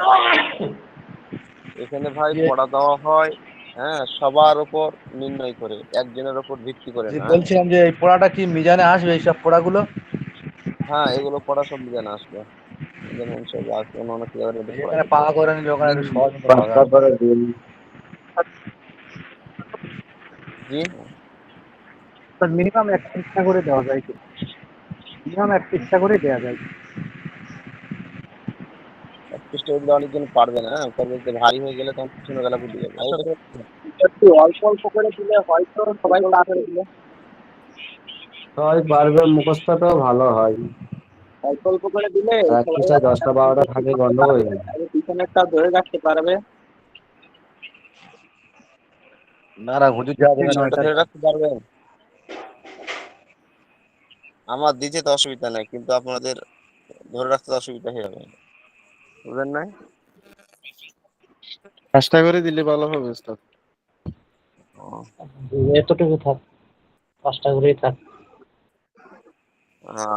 এখানে ভাই পড়া দেওয়া হয়, হ্যাঁ, সবার উপর নির্ণয় করে, একজনের উপর ভিত্তি করে যে না। বলছিলাম যে এই পড়াটা কি মিজানে আসবে এইসব পড়াগুলো? হ্যাঁ, এগুলো পড়া সব জানা আসবে, যেমন সব আছে অনেক জায়গায় এটা পড়া যেখানে যেত। পাকা করে নিলে ওখানে একটু সহজ মতো হবে। পাঁচটা করে দিন। জি, মিনিমাম এক পৃষ্ঠা করে দেওয়া যায় কি? মিনিমাম এক পৃষ্ঠা করে দেওয়া যায়। পৃষ্ঠে এগুলো অনেকজন পারবে না, পরবর্তীতে ভারী হয়ে গেলে তখন পিছনে গেলা বুঝে যাবে। আর এটা একটু অল্প অল্প করে দিলে হয়তো সবাই তাড়াতাড়ি দিলে। সবাই পারবে, মুখস্থটাও ভালো হয়। অল্প অল্প করে দিলে আর এক সবাই পৃষ্ঠায় 10টা 12টা থাকে, গন্ডগোল হয়ে যায়। পিছনেরটা ধরে রাখতে পারবে। না না, হুজুর যা দেবে না পিছনটা ওইটা। ধরে রাখতে পারবেন। আমার দিতে তো অসুবিধা নাই, কিন্তু আপনাদের ধরে রাখতে অসুবিধা হয়ে যাবে, বুঝলেন না? 5টা করে দিলে ভালো হবে উস্তাদ। ও, এতটুকু থাক, 5টা করেই থাক।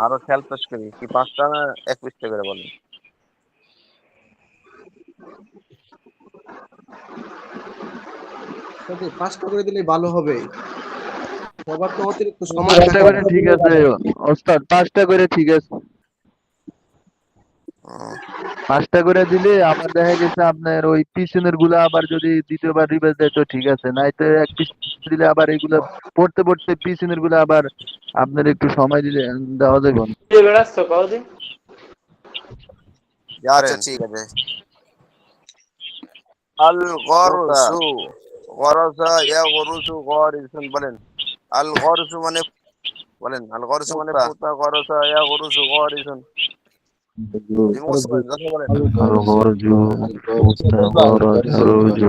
আরো খেয়াল পেশ করি কি, 5টা না 1 পৃষ্ঠা করে বলেন? 5টা করে দিলে ভালো হবে, সবার তো অতিরিক্ত সময় 5টা থাকে করে না। ঠিক আছে ওস্তাদ, 5টা করে ঠিক আছে। ও, 5টা করে দিলে আমার দেখা গেছে আপনার ওই পিছনের গুলা আবার যদি দ্বিতীয়বার রিভাইজ দেয় তো ঠিক আছে, নাই তো এক পৃষ্ঠা দিলে আবার এগুলা পড়তে পড়তে পিছনের গুলা আবার আপনার একটু সময় দিলে দেওয়া যাবে না। বেড়াচ্ছ কদিন? আচ্ছা ঠিক আছে। আল গরসু, গরসা ইয়া গরুসু গরিসুন, বলেন। আল গরসু মানে, বলেন আল গরসু মানে পুতা, গরসা ইয়া গরুসু গরিসুন। জি, মুখস্থ করেন, যত বলেন। الغرج বুঝলাম। متغرج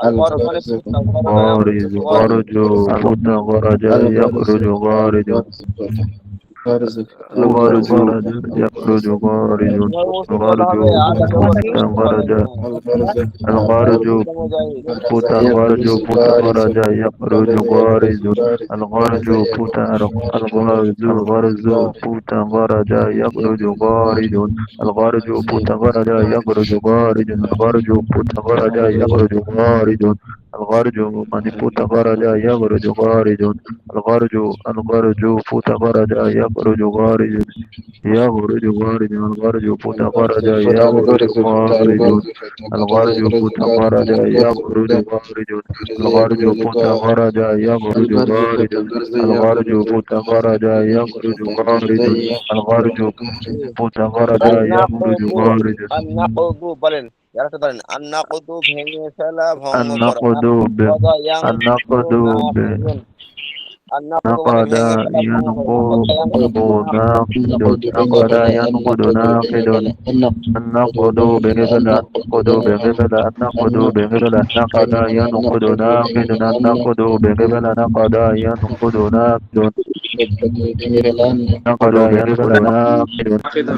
আর গরস মানে পুতা, গরসা ইয়া গরুসু غارج গরিসুন। غرج متغرج يخرج غارج الغرج يخرج غارج তোমার মুখস্থ করতে غرج হবে, আর জবর পেশ متغرج বলেন না। الغرج গরুসু মুজাহিদ। متغرج متغرج يخرج غارج الغرج الغرج الغرج متغرج يخرج غارج الغرج متغرج يخرج غارج الغرج متغرج يخرج غارج الغرج من متغرج يخرج غارج الغرج الغرج متغرج يخرج غارج يخرج غارج الغرج متغرج يخرج غارج الغرج متغرج يخرج غارج الغرج متغرج يخرج غارج الغرج متغرج يخرج غارج الغرج متغرج يخرج غارج আন্নাকুদু বলেন, যারা তো বলেন আন্নাকুদু ভেঙে ফেলা, ভঙ্গ করা। النقد নাকদা النقد ইয়ানকুদু নাকিদুন। আন্নাকুদু মানে نقد ভেঙে ফেলা, ভঙ্গ করা। নাকদা ينقض ইয়ানকুদু নাকিদুন। ناقد نقد ينقد ناقد النقد بغفل النقد بغفل النقد بغفل نقد ينقد ناقد النقد بغفل نقد ينقد ناقد نقد ينقد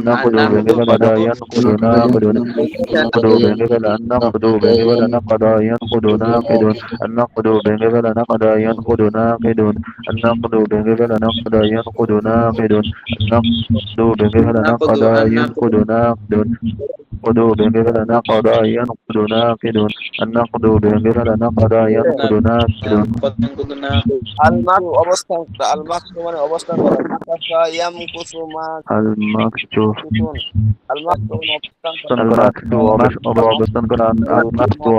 ناقد النقد بغفل ينقد ناقد النقد بغفل النقد بغفل نقد ينقد ناقد النقد بغفل نقد ينقد ناقد النقد بغفل نقد ينقد ناقد النقد بغفل نقد ينقد ناقد النقد بغير نقض ينقض ناقد النقد بغير نقض ينقض ناقد আল মাকতু অবস্থান করা, আল মাকতু মানে অবস্থান করা, মাকাসা ইয়ামকুসু المكتوب মাকিসুন, আল মাকতু মানে অবস্থান করা, المكتوب অবস্থান করা المكتوب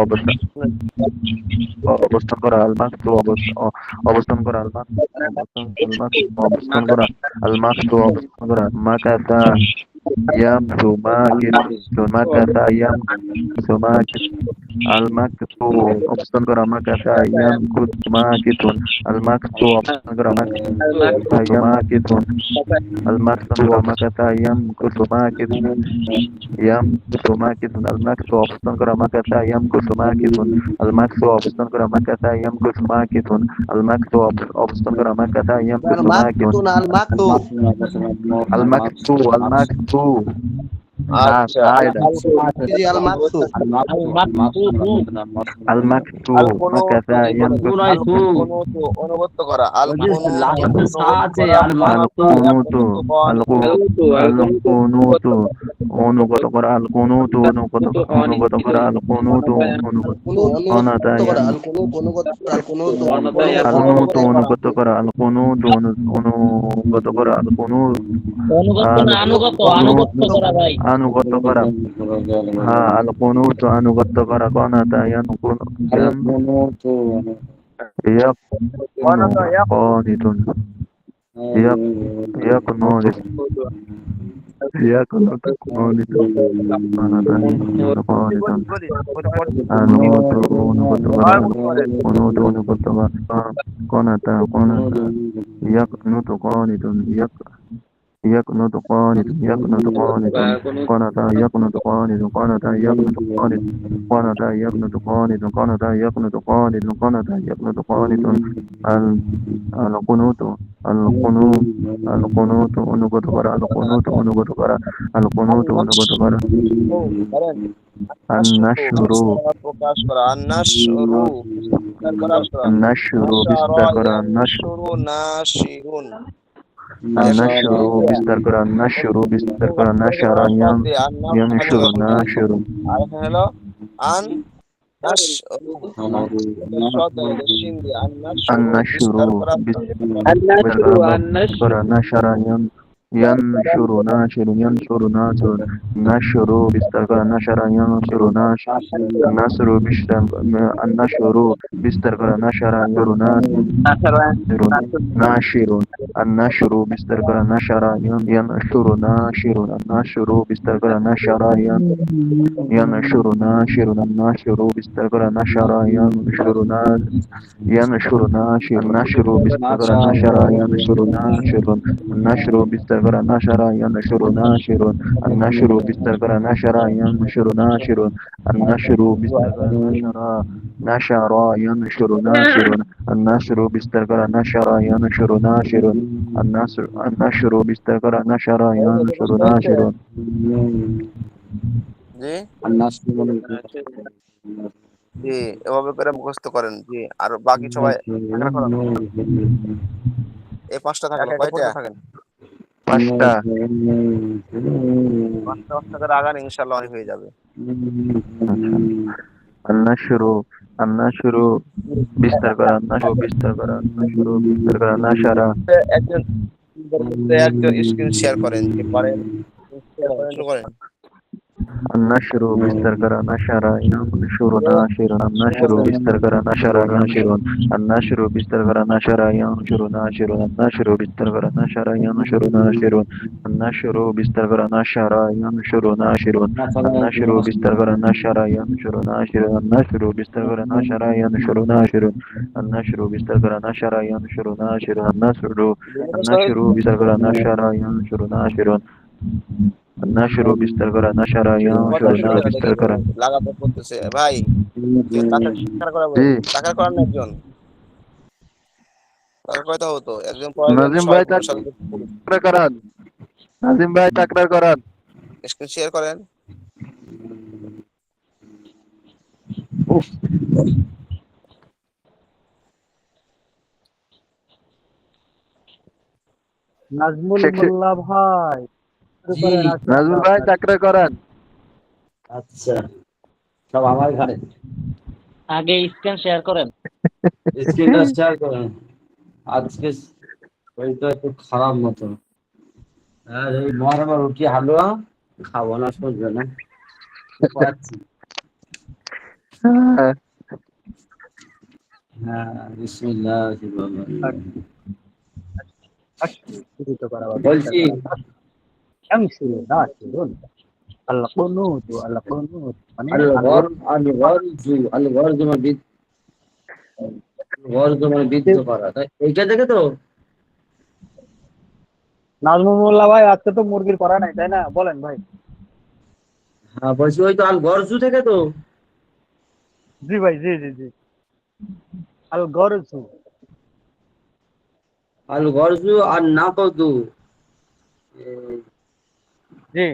অবস্থান করা المكتوب অবস্থান করা অবস্থান করা المكتوب অবস্থান করা মাকাসা يمسو مكث يمكث ماكث المكتوب أبصن قرأ مكث يمكث ماكث المكتوب أبصن قرأ مكث ماكث المكتوب مكث يمكث ماكث يمكث ماكث المكتوب أبصن قرأ مكث يمكث ماكث المكتوب أبصن قرأ مكث يمكث ماكث المكتوب أبصن قرأ مكث يمكث ماكث المكتوب আচ্ছা قاعدة জি আল মাকসু المكتوب مكث يمكث কুনুতু অনুগত করা, আল القنوت القنوت অনুগত করা القنوت অনুগত করা القنوت قناة القنوت অনুগত করা القنوت অনুগত করা القنوت আনুগত করা হ্যাঁ القنوت আনুগত করা قناة ينقنط قانت يقنط يقنط قانت يقنط قانت يقنط قانت قنط يقنط قانت قنط يقنط قانت قنط يقنط قانت قنط يقنط قانت قنط يقنط قانت القنوت القنوت القنوت অনুগত করা القنوت অনুগত করা القنوت অনুগত করা النشر প্রকাশ করা, আন-নাশরু বিস্তার করা, النشر বিস্তার করা النشر নাশিরুন النشر বিস্তার করা النشر বিস্তার করা نشر ينشر ناشر আর এখানে হলো আন নাশরু النشر বিস্তার করা نشر ينشر ناشر ينشر ناشر نشر বিস্তার করা نشر ينشر ناشر نصر বিস্তার النشر বিস্তার করা نشر ينشر ناشر النشر বিস্তার করা نشر ينشر ناشر النشر বিস্তার করা نشر ينشر ناشر النشر বিস্তার করা نشر ينشر ينشر ناشر نشر বিস্তার করা نشر ينشر ناشر النشر বিস্তার করা نشر ينشر ناشر النشر বিস্তার করা نشر ينشر ناشر النشر বিস্তার করা نشر ينشر ناشر النشر বিস্তার করা نشر ينشر ناشر النشر বিস্তার করা نشر ينشر ناشر জি জি এভাবে করে মুখস্থ করেন জি। আর বাকি সবাই এই পাঁচটা থাকলো, কয়টা থাকেন? পাঁচটা পাঁচটা করে আগান, ইনশাআল্লাহ অনেক হয়ে যাবে। النشر النشر বিস্তার করা النشر বিস্তার করা النشر বিস্তার করা نشر একজন স্ক্রিন শেয়ার করেন, যে পারেন করেন। النشر বিস্তার করা نشر ينشر ناشر النشر বিস্তার করা نشر ينشر النشر বিস্তার করা نشر ينشر ناشر النشر বিস্তার করা نشر ينشر ناشر النشر বিস্তার করা نشر ينشر ناشر النشر বিস্তার করা نشر ينشر ناشر النشر বিস্তার করা نشر ينشر ناشر النشر বিস্তার করা نشر ينشر ناشر النشر বিস্তার করা نشر ينشر ناشر النشر বিস্তার করা نشر ينشر বিস্তার করা লাগাতার করতেছে ভাই, টাকা করার না একজন টাকা কয়টা হতো একজন নাজিম ভাই তাকরার করান, নাজিম ভাই তাকরার করান, স্ক্রিন শেয়ার করেন। নাজমুল মোল্লা ভাই নাজমুল ভাই তাকরার করান। আচ্ছা, সব আমার ঘরে। আগে স্ক্রিন শেয়ার করেন। স্ক্রিনটা শেয়ার করেন। আজকে শরীরটা একটু খারাপ মতো। আর এই মরবা রুটি হালুয়া খাবো না, সহ্য না পাচ্ছি। হ্যাঁ, বিসমিল্লাহ। বলছি মানে আল গরজু মানে গরজু মানে বিদ্ধ করা, তাই এইটা দেখে তো। নাজমুল্লাহ ভাই, আজকে তো মুরগির করা নাই, তাই না? বলেন ভাই। হ্যাঁ বলছি ওই তো আল গরজু থেকে তো। জি ভাই, জি জি জি। আল গরজু। আল গরজু আর না কদু। জি।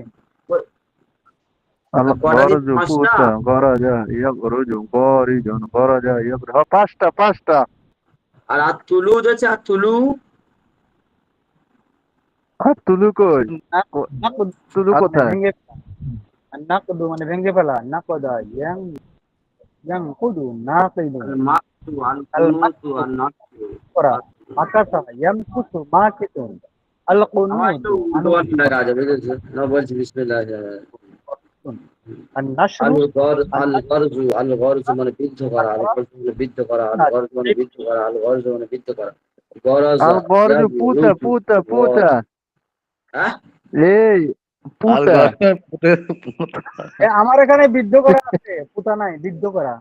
কটা দিন الغرز পাঁচটা। فوتا غرج يخرج خارج خرج يخرج পাঁচটা আর আর তুলু আছে, আর তুলু। আর তুলু কই তুলু আপনি কোথায় ভেঙে নাকদু মানে ভেঙে ফেলা, নাকদা ইয়াং ইয়াং কুদু নাকিদু আল মাকতু আল আল কুনুতু মাকতু আর নাকতু। করা আকাশা ইয়াম কুতু মাকিতুন আল আমার তো কুনুতু উল্টো পাল্টা লাগা যাবে, বুঝেছো না? বলছি বিসমিল্লাহ। আন নাশরু আল গরজু মানে বিদ্ধ করা, আল গরজু মানে বিদ্ধ করা, আল গরজু মানে বিদ্ধ করা, আল গরজু মানে বিদ্ধ করা। গরজা আল গরজ পুতা ইয়াগরুজু পুতা গর। পুতা হ্যাঁ, এই পুতা আমার এখানে বিদ্ধ করা আছে, পুতা নাই, বিদ্ধ করা।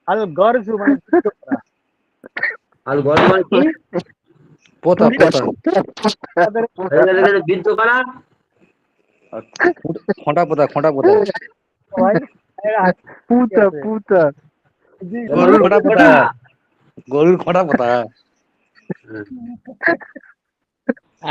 আল গরজু মানে বিদ্ধ করা। আল গরজু মানে কি? পোতা পোতা তাদের এটা বিদ্ধ করা। খোঁটা পোতা খোঁটা পোতা ভাই এরা পুতা আছে। পুতা জি গরুর খোঁটা পোতা, গরুর খোঁটা পোতা।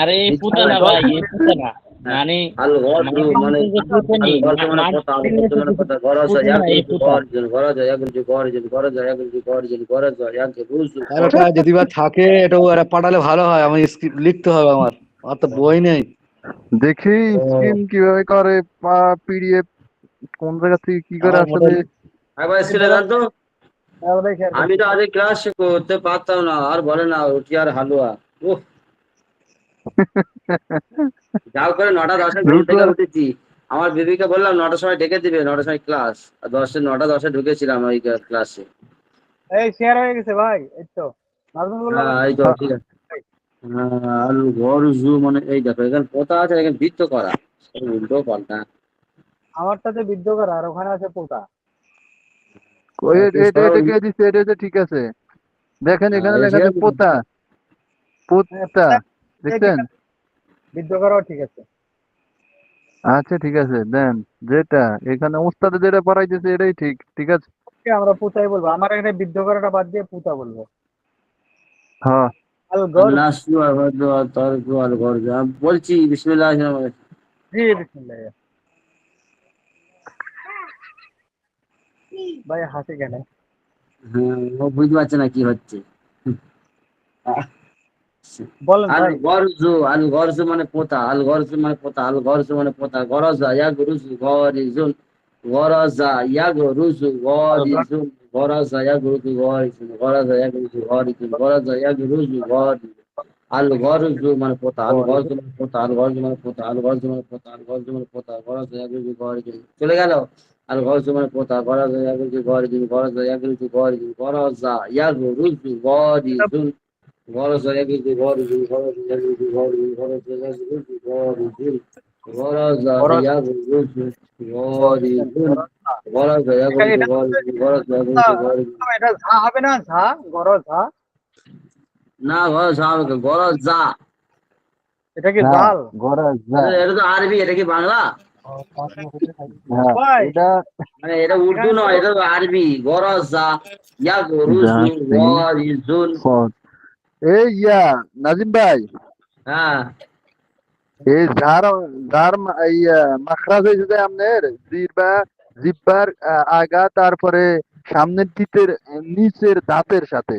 আরে এই বিদ্ধ পুতা না করা। ভাই, এই পুতা না। মানে আল গরজু মানে আল গরজু মানে পোতা, আল গরজু মানে পোতা। গরজা পুতা না, এই ইয়াগরুজু পুতা। গরজুন, গরজা ইয়াগরুজু গরজুন, গরজা ইয়াগরুজু গরজুন, গরজা ইয়াগরুজু আর ওটা যদি বা থাকে এটা ওরা পাঠালে ভালো হয়, আমার লিখতে হবে, আমার আর তো বই নেই। দেখি স্ক্রিন কিভাবে করে পিডিএফ কোন জায়গা থেকে কি করে আমার মতো আসলে একবার স্ক্রিনে দেন তো। ভাই শেয়ার আমি করছি। তো আজ ক্লাস করতে পারতাম না, আর বলে না রুটি আর হালুয়া। উফ, যাও করে 9টা 10 ঘুম রুটু থেকে আর উঠেছি। আমার বেবিকে বললাম 9টার সময় ডেকে দিবে, 9টার সময় ক্লাস। আর 9টা 10 ঢুকেছিলাম ওই ক্লাসে। এই শেয়ার হয়ে গেছে ভাই, এই তো নাজমুল্লাহ হ্যাঁ ভাই। এই তো ঠিক আছে। হ্যাঁ, আলু গরজু মানে এই দেখো এখানে পোতা আছে, এখানে বৃত্ত করা। সব উল্টো পাল্টা। আমারটাতে বিদ্ধ করা আর ওখানে আছে পোতা। এটা এটা কে দিচ্ছে এটা ঠিক আছে দেখেন এখানে লেখা ঠিক আছে আছে। পোতা হ্যাঁ, পোতা পোতা, এই ঠিক দেখছেন আছে, বিদ্ধ করাও ঠিক আছে। আচ্ছা ঠিক আছে দেন যেটা এখানে উস্তাদে যেটা পড়াইতেছে এটাই ঠিক ঠিক আছে ওকে, আমরা পুতাই বলবো, আমার এখানে বিদ্ধ করাটা বাদ দিয়ে পুতা বলবো। হ্যাঁ আল গর। নাসু আর গরজু আর তরজু আর গরজু। আমি বলছি বিসমিল্লাহ। জি বিসমিল্লাহ। ভাই হাসি কেন? হ্যাঁ, ও বুঝতে পারছে না কি হচ্ছে। বলেন ভাই। আল গরজু মানে পোতা, আল গরজু মানে পোতা, আল গরজু মানে পোতা। গরজা ইয়াগরুজু গরিজুন, গরজা ইয়াগরুজু আল গর। গরিজুন, গরজা ইয়াগরুজু গরিজুন, গরজা ইয়াগরুজু গরিজুন, গরজা ইয়াগরুজু গরিজুন। আল গরজু মানে পোতা, আল গরজু মানে পোতা, আল গরজু মানে পোতা, আল গরজু মানে পোতা, আল গরজু মানে পোতা। গরজা ইয়াগরুজু গরিজুন চলে গেল। আল গরজু মানে পোতা, গরজা ইয়াগরুজু গরিজুন, গরজা ইয়াগরুজু গরিজুন, গরজা ইয়াগরুজু গরিজুন। গরজা ইয়াগরুজু গরিজুন, গরজা ইয়াগরুজু গরিজুন, গরজা ইয়াগরুজু গরিজুন, গরজা গরজ। ইয়াগরুজু গরজ। গরিজুন, গরজা এটা ইয়াগরুজু এটা গরিজুন, গরজা ইয়াগরুজু গরিজুন। এটা ঝা হবে না, ঝা গরজ ঝা। না গরজা হবে তো, গরজা। এটা কি হ্যাঁ জাল? গরজ এটা তো আরবি, এটা কি বাংলা? হ্যাঁ ভাই এটা মানে এটা উর্দু এখানে তো নয়, এটা তো আরবি। গরজা ইয়াগরুজু জাসি গরিজুন। ফর এই নাজিম ভাই হ্যাঁ, এই যার যার মাখরাজ হয়েছে যে আপনার জিব্বার আগা তারপরে সামনের তিতের নিচের দাঁতের সাথে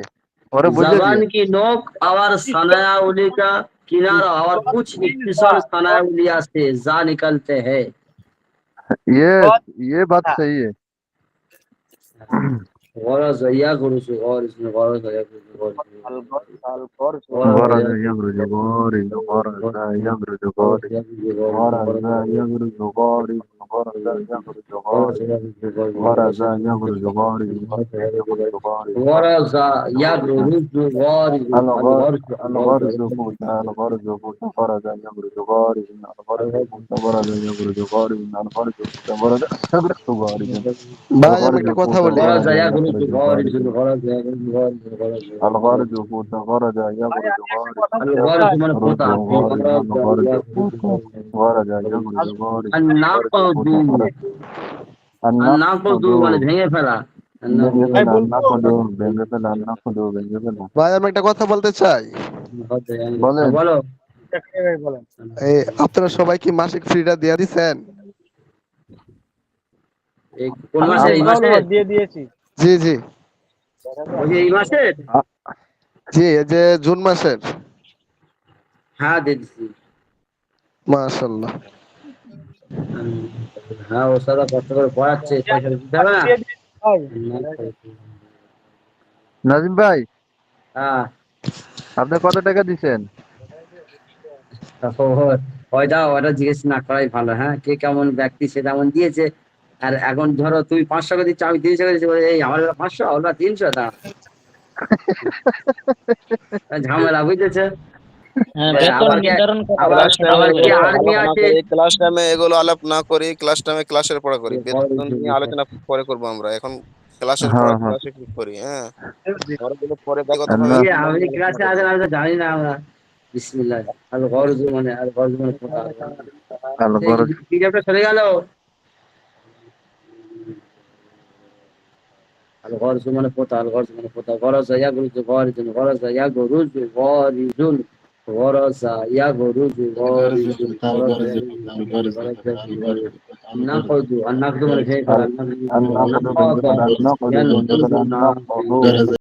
ওরে বুঝে जबान দিয়ে की नोक और सनाया उंगली का किनारा और कुछ इक्तिसाल सनाया उंगलियां से जा निकलते हैं। यस, ये बात सही है। غرز يغرس غارس غرز يغرس غارس الغرس غرز يغرز غارز، غرز يغرز غارز، غرز يغرز غارز، غرز يغرز غارز، غرز يغرز غارز، يغرز غارز. غرز يغرس غارس الغرس الغرز فوت، الغرز فوت، غرز يغرز غارز، الغرز فوت، غرز يغرز غارز، الغرز فوت، غرز استغرق غارز، ভাই আমি الغرز একটা কথা فوت، বলি। غرز غرز يغرس يغرز غارس غارز، غرز يغرس غارس غرز الغرز فوت، غرز ভাই يغرز আমি একটা غارز، কথা বলতে الغرس চাই من رز قطع غارز، غرز الغرز يغرس فوت، غرز يغرز غارز، الغرز النقد فوت، غرز النقد মানে ভেঙে ফেলা ভেঙে ভাই ফেলা, বলবো ভেঙে ফেলা, ভেঙে ফেলা। ভাই আমি একটা কথা বলতে চাই। বলেন। বলো ভাই বলেন এই আপনারা সবাই কি মাসিক ফ্রিটা দিয়ে দিছেন? এই কোন আমি মাসের এই মিসবাউল মাসের হক দিয়ে দিয়েছি জি জি ওই যে এই মাসের জি, এই যে জুন মাসের। হ্যাঁ দিয়ে দিচ্ছি মাশাআল্লাহ। হ্যাঁ ও সাদা কষ্ট করে পড়াচ্ছে পয়সা দিতে হবে না দিয়ে দিয়েছি ভাই নাজিম ভাই, হ্যাঁ আপনি কত টাকা দিছেন? ওইটা ওটা জিজ্ঞেস না করাই ভালো। হ্যাঁ কে কেমন ব্যক্তি সে তেমন দিয়েছে। আর এখন ধরো তুমি 500 টাকা দিচ্ছ আমি 300 টাকা দিচ্ছি বলে, এই আমার 500 ওরা 300 টা ঝামেলা বুঝতেছে হ্যাঁ, বেতন আবার কে নির্ধারণ করা আবার ক্লাস টাইমে আবার কে এগুলো আর্মি আলোচনা আছে করি, ক্লাস টাইমে এগুলো আলাপ না করি, ক্লাস টাইমে ক্লাসের পড়া করি। বেতন নিয়ে আলোচনা পরে করবো আমরা, এখন ক্লাসের পড়া হ্যাঁ হ্যাঁ। ক্লাসে কি করি। হ্যাঁ, পরে এগুলো পরে ব্যক্তিগত ভাবে না, এই যে আমরা আমি আলোচনা ক্লাসে করবো। আছেন আমি তো জানি না আমরা বিসমিল্লাহ আল গরজ মানে আল গরজ মানে কোথা এই আলগরজ। পিডিএফটা চলে গেল الغرز من قطع الغرز من قطع غرز يغرز غارز غرز يغرز غارز غرز يغرز غارز غرز يغرز غارز النقد النقد من كيف النقد النقد النقد بالنسبة للنقد ينقض بالنسبة النقد للنقد